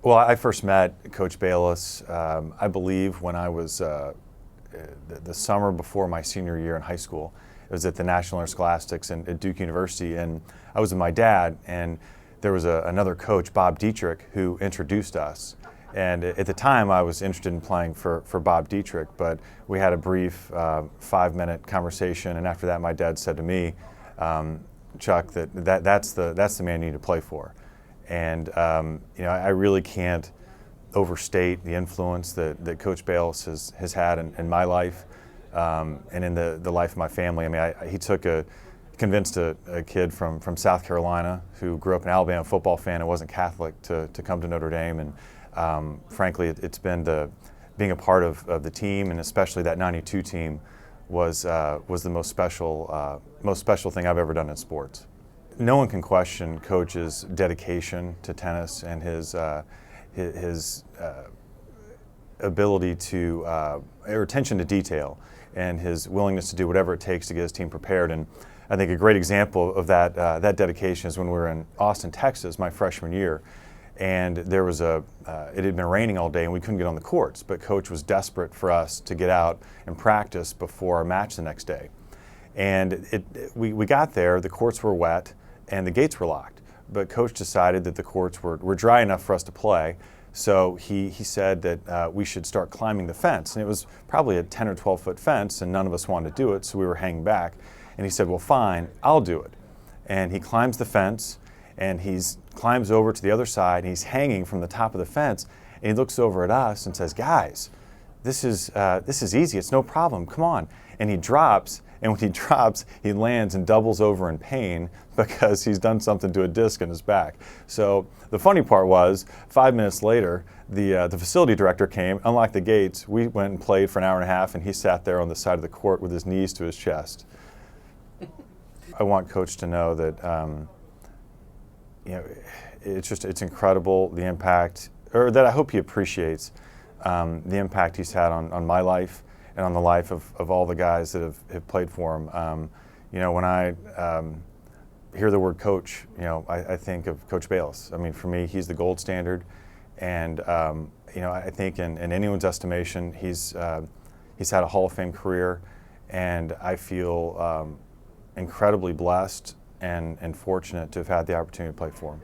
Well, I first met Coach Bayliss, I believe, when I was the summer before my senior year in high school. It was at the National Interscholastics at Duke University, and I was with my dad, and there was another coach, Bob Dietrich, who introduced us. And at the time, I was interested in playing for Bob Dietrich, but we had a brief 5-minute conversation, and after that, my dad said to me, Chuck, that's the man you need to play for. And I really can't overstate the influence that Coach Bayliss has had in my life and in the life of my family. I mean, he convinced a kid from South Carolina who grew up an Alabama football fan and wasn't Catholic to come to Notre Dame. And frankly, it's been being a part of the team, and especially that '92 team was the most special thing I've ever done in sports. No one can question Coach's dedication to tennis and his ability or attention to detail, and his willingness to do whatever it takes to get his team prepared. And I think a great example of that dedication is when we were in Austin, Texas, my freshman year, and there was it had been raining all day and we couldn't get on the courts, but Coach was desperate for us to get out and practice before our match the next day. And we got there, the courts were wet and the gates were locked, but Coach decided that the courts were dry enough for us to play, so he said that we should start climbing the fence. And it was probably a 10 or 12 foot fence, and none of us wanted to do it, so we were hanging back. And he said, well, fine, I'll do it. And he climbs the fence, and he climbs over to the other side, and he's hanging from the top of the fence, and he looks over at us and says, guys, this is easy, it's no problem, come on. And he drops, and when he drops, he lands and doubles over in pain because he's done something to a disc in his back. So the funny part was, 5 minutes later, the facility director came, unlocked the gates, we went and played for an hour and a half, and he sat there on the side of the court with his knees to his chest. I want Coach to know that it's incredible the impact, or that I hope he appreciates the impact he's had on my life and on the life of all the guys that have played for him. When I hear the word coach, I think of Coach Bayliss. I mean, for me, he's the gold standard, and I think in anyone's estimation, he's had a Hall of Fame career, and I feel incredibly blessed and fortunate to have had the opportunity to play for him.